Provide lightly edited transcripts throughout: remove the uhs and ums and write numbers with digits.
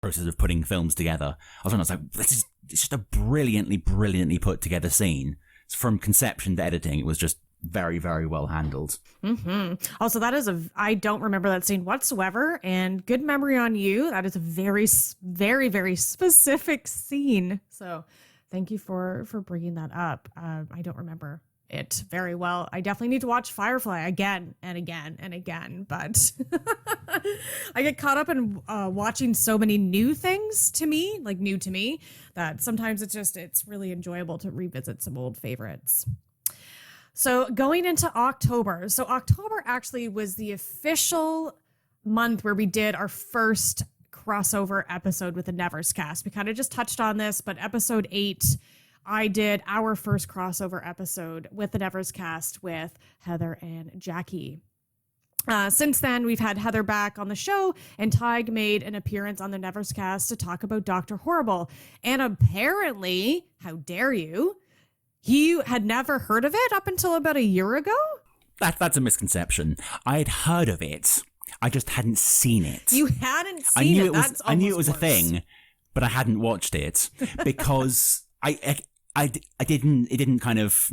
process of putting films together, I was like, it's just a brilliantly put together scene. From conception to editing, it was just very, very well handled. Mm-hmm. Also, I don't remember that scene whatsoever, and good memory on you. That is a very, very, very specific scene. So thank you for bringing that up. I don't remember it very well. I definitely need to watch Firefly again and again and again, but I get caught up in watching so many new things to me, that sometimes it's really enjoyable to revisit some old favorites. So going into October. So October actually was the official month where we did our first crossover episode with the Nevers cast. We kind of just touched on this, but episode 8, I did our first crossover episode with the Nevers cast with Heather and Jackie. Since then, we've had Heather back on the show, and Tig made an appearance on the Nevers cast to talk about Dr. Horrible. And apparently, how dare you, he had never heard of it up until about a year ago? That's a misconception. I had heard of it. I just hadn't seen it. You hadn't seen it? I knew it was a thing, but I hadn't watched it because it didn't kind of,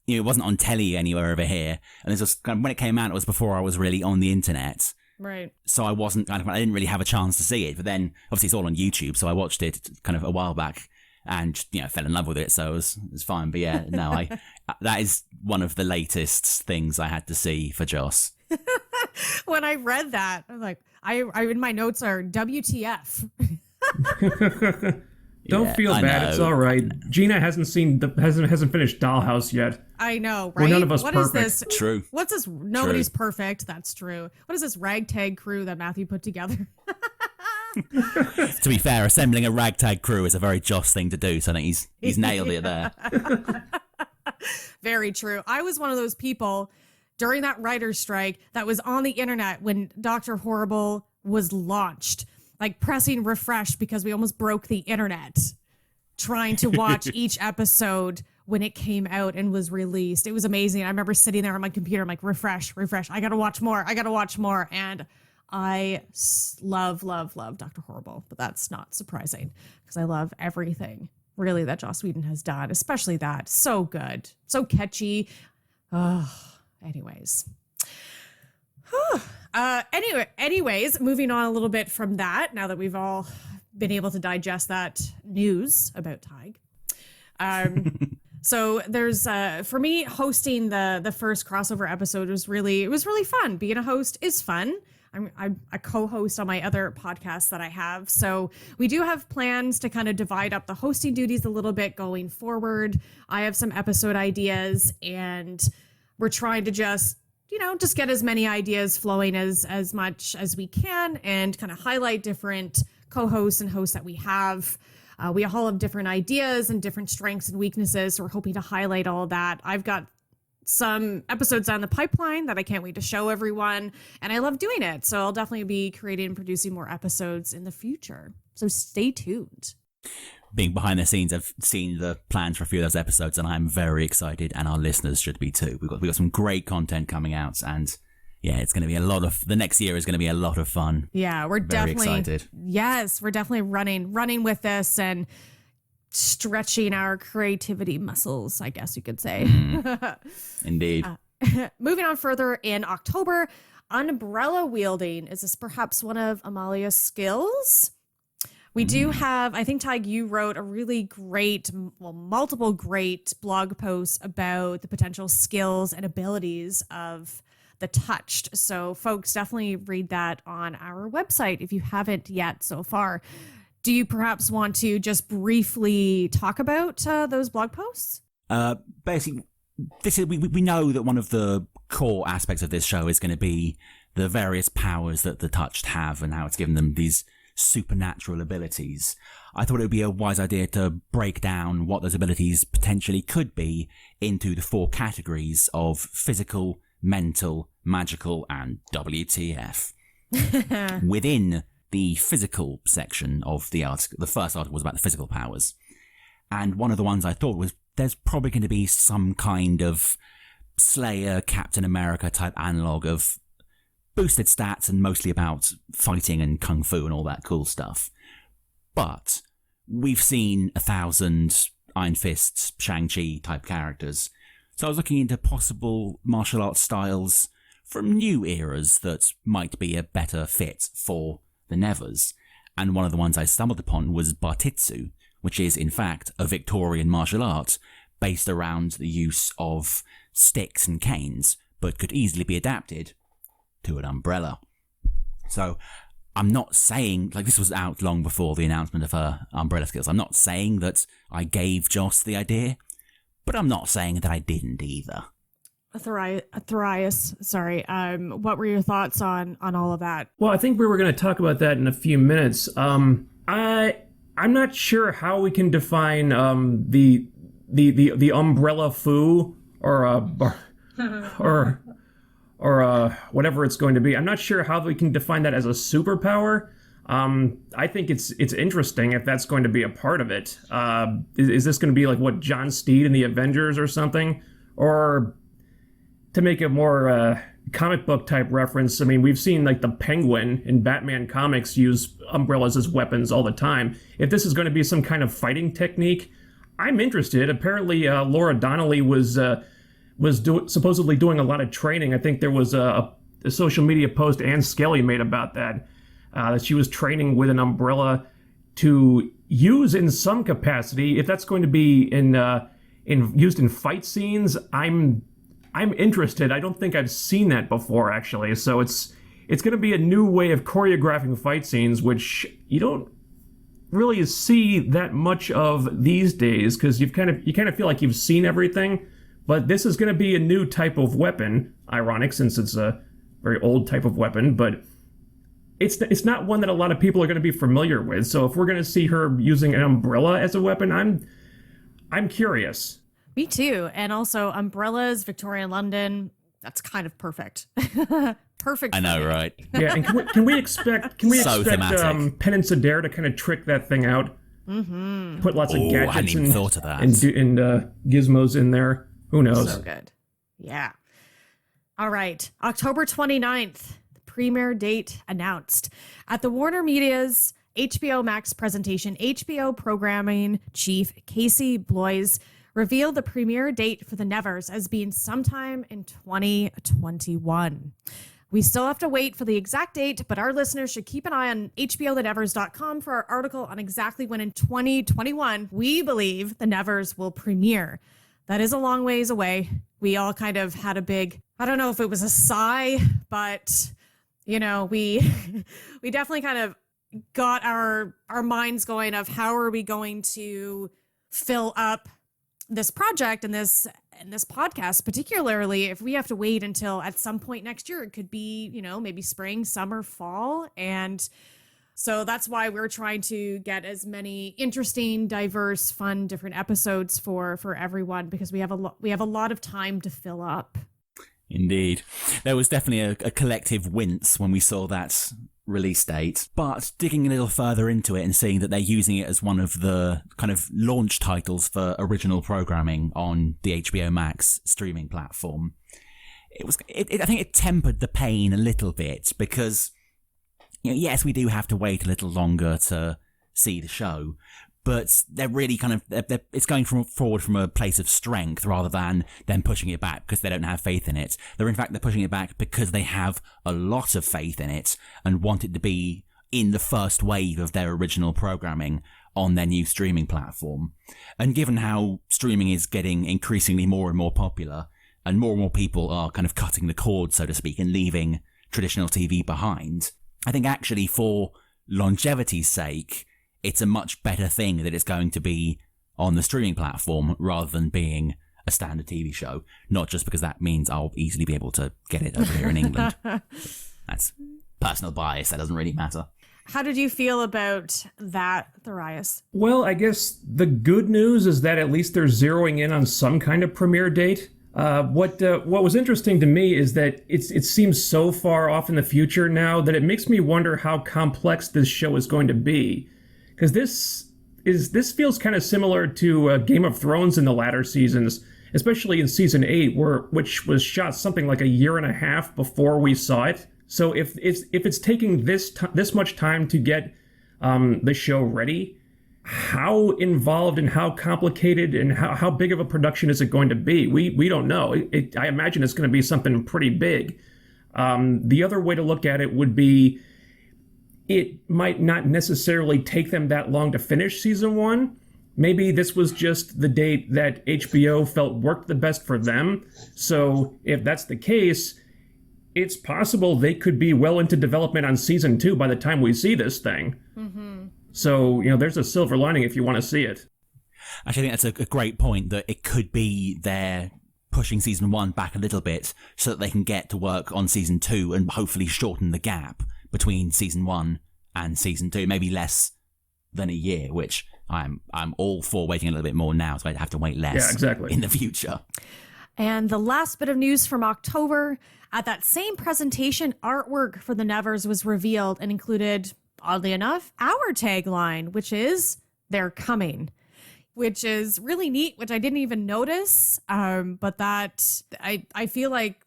it wasn't on telly anywhere over here. And it's just when it came out, it was before I was really on the internet. Right. So I didn't really have a chance to see it. But then obviously it's all on YouTube. So I watched it kind of a while back and, fell in love with it. So it was fine. But yeah, no, that is one of the latest things I had to see for Joss. When I read that, I was like, I in my notes are WTF. Don't feel bad. It's all right. Gina hasn't finished Dollhouse yet. I know, right? We're none of us what perfect. Is this? True. What's this? Nobody's perfect. That's true. What is this ragtag crew that Matthew put together? To be fair, assembling a ragtag crew is a very Joss thing to do. So I think he's nailed it there. Very true. I was one of those people during that writer's strike that was on the internet when Dr. Horrible was launched, like pressing refresh because we almost broke the internet trying to watch each episode when it came out and was released. It was amazing. I remember sitting there on my computer, I'm like, refresh. I gotta watch more. And I love Dr. Horrible, but that's not surprising because I love everything really that Joss Whedon has done, especially that. So good, so catchy. Anyways, moving on a little bit from that, now that we've all been able to digest that news about Tig. So there's, for me, hosting the first crossover episode was really fun. Being a host is fun. I'm a co-host on my other podcasts that I have. So we do have plans to kind of divide up the hosting duties a little bit going forward. I have some episode ideas and we're trying to just get as many ideas flowing as much as we can and kind of highlight different co-hosts and hosts that we have. We all have different ideas and different strengths and weaknesses. So we're hoping to highlight all of that. I've got some episodes on the pipeline that I can't wait to show everyone. And I love doing it. So I'll definitely be creating and producing more episodes in the future. So stay tuned. Being behind the scenes, I've seen the plans for a few of those episodes and I'm very excited, and our listeners should be too. We've got some great content coming out, and yeah, it's going to be the next year is going to be a lot of fun. Yeah, we're very definitely excited. Yes, we're definitely running with this and stretching our creativity muscles, I guess you could say. Indeed. Moving on further in October, umbrella wielding. Is this perhaps one of Amalia's skills? We do have, I think, Tig, you wrote a really great, multiple great blog posts about the potential skills and abilities of the Touched. So folks, definitely read that on our website if you haven't yet so far. Do you perhaps want to just briefly talk about those blog posts? Basically, we know that one of the core aspects of this show is going to be the various powers that the Touched have and how it's given them these supernatural abilities. I thought it would be a wise idea to break down what those abilities potentially could be into the 4 categories of physical, mental, magical, and WTF. Within the physical section of the article, the first article was about the physical powers. And one of the ones I thought was there's probably going to be some kind of Slayer, Captain America type analog of boosted stats and mostly about fighting and kung fu and all that cool stuff. But we've seen 1,000 Iron Fists, Shang-Chi type characters. So I was looking into possible martial arts styles from new eras that might be a better fit for the Nevers. And one of the ones I stumbled upon was Bartitsu, which is in fact a Victorian martial art based around the use of sticks and canes, but could easily be adapted to an umbrella. So I'm not saying, like, this was out long before the announcement of her umbrella skills. I'm not saying that I gave Joss the idea, but I'm not saying that I didn't either. Thrias, sorry. What were your thoughts on all of that? Well, I think we were going to talk about that in a few minutes. I'm not sure how we can define the umbrella foo or whatever it's going to be. I'm not sure how we can define that as a superpower. I think it's interesting if that's going to be a part of it. Is this going to be like what John Steed in the Avengers or something? Or to make a more comic book type reference, I mean, we've seen like the Penguin in Batman comics use umbrellas as weapons all the time. If this is going to be some kind of fighting technique, I'm interested. Apparently, Laura Donnelly was supposedly doing a lot of training. I think there was a social media post Ann Skelly made about that she was training with an umbrella to use in some capacity. If that's going to be used in fight scenes, I'm interested. I don't think I've seen that before, actually. So it's going to be a new way of choreographing fight scenes, which you don't really see that much of these days, because you kind of feel like you've seen everything. But this is going to be a new type of weapon. Ironic, since it's a very old type of weapon, but it's not one that a lot of people are going to be familiar with. So if we're going to see her using an umbrella as a weapon, I'm curious. Me too. And also umbrellas, Victorian London, that's kind of perfect. Perfect. I know, right? Yeah, and can we expect Penn and Sedare to kind of trick that thing out? Mm-hmm. Put lots of gadgets I hadn't even thought of that. and gizmos in there. Who knows? So good. Yeah. All right. October 29th, the premiere date announced. At the Warner Media's HBO Max presentation, HBO programming chief Casey Bloys revealed the premiere date for The Nevers as being sometime in 2021. We still have to wait for the exact date, but our listeners should keep an eye on HBOthenevers.com for our article on exactly when in 2021 we believe The Nevers will premiere. That is a long ways away. We all kind of had a big, I don't know if it was a sigh, but, we definitely kind of got our minds going of how are we going to fill up this project and this podcast, particularly if we have to wait until at some point next year. It could be, maybe spring, summer, fall. And so that's why we're trying to get as many interesting, diverse, fun, different episodes for everyone, because we have a lot of time to fill up. Indeed. There was definitely a collective wince when we saw that release date, but digging a little further into it and seeing that they're using it as one of the kind of launch titles for original programming on the HBO Max streaming platform, I think it tempered the pain a little bit, because yes, we do have to wait a little longer to see the show, but they're really kind of it's going forward from a place of strength rather than them pushing it back because they don't have faith in it. They're pushing it back because they have a lot of faith in it and want it to be in the first wave of their original programming on their new streaming platform. And given how streaming is getting increasingly more and more popular, and more people are kind of cutting the cord, so to speak, and leaving traditional TV behind, I think actually for longevity's sake, it's a much better thing that it's going to be on the streaming platform rather than being a standard TV show. Not just because that means I'll easily be able to get it over here in England. That's personal bias. That doesn't really matter. How did you feel about that, Tharias? Well, I guess the good news is that at least they're zeroing in on some kind of premiere date. What was interesting to me is that it seems so far off in the future now that it makes me wonder how complex this show is going to be. Because this feels kind of similar to Game of Thrones in the latter seasons, especially in season 8, which was shot something like a year and a half before we saw it. So if it's taking this much time to get the show ready. How involved and how complicated and how big of a production is it going to be? We don't know. I imagine it's going to be something pretty big. The other way to look at it would be it might not necessarily take them that long to finish season 1. Maybe this was just the date that HBO felt worked the best for them. So if that's the case, it's possible they could be well into development on season 2 by the time we see this thing. Mm-hmm. So, there's a silver lining if you want to see it. Actually, I think that's a great point, that it could be they're pushing season 1 back a little bit so that they can get to work on season 2 and hopefully shorten the gap between season 1 and season 2, maybe less than a year, which I'm all for waiting a little bit more now, so I'd have to wait less in the future. And the last bit of news from October, at that same presentation, artwork for the Nevers was revealed and included, oddly enough, our tagline, which is "They're coming," which is really neat, which I didn't even notice. But that I feel like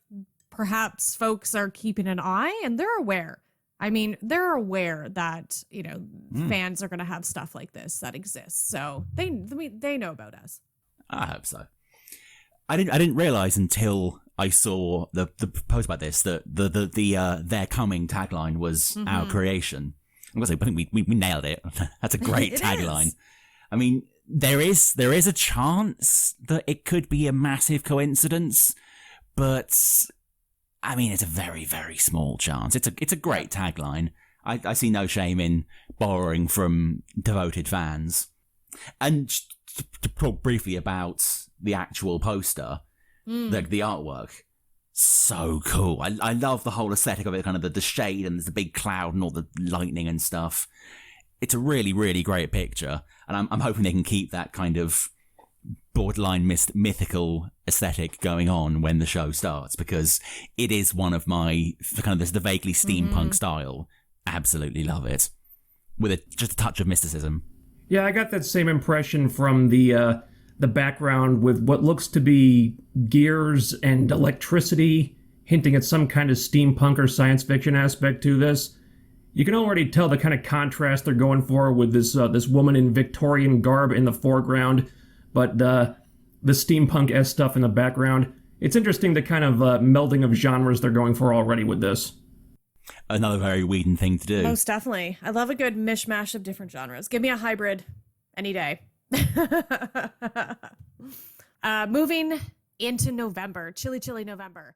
perhaps folks are keeping an eye and they're aware. I mean, they're aware that, fans are going to have stuff like this that exists. So they know about us. I hope so. I didn't realize until I saw the post about this that the "They're coming" tagline was our creation. I'm gonna say, I think we nailed it. That's a great tagline. Is. I mean, there is a chance that it could be a massive coincidence, but I mean, it's a very, very small chance. It's a great tagline. I see no shame in borrowing from devoted fans. And to talk briefly about the actual poster, the artwork, so cool. I love the whole aesthetic of it, kind of the shade and there's the big cloud and all the lightning and stuff. It's a really, really great picture, and I'm hoping they can keep that kind of borderline mythical aesthetic going on when the show starts, because it is one of my kind of the vaguely steampunk style. Absolutely love it, with just a touch of mysticism. Yeah, I got that same impression from the background with what looks to be gears and electricity, hinting at some kind of steampunk or science fiction aspect to this. You can already tell the kind of contrast they're going for with this woman in Victorian garb in the foreground, but the steampunk-esque stuff in the background. It's interesting the kind of melding of genres they're going for already with this. Another very Whedon thing to do. Most definitely. I love a good mishmash of different genres. Give me a hybrid any day. Moving into November, chilly November.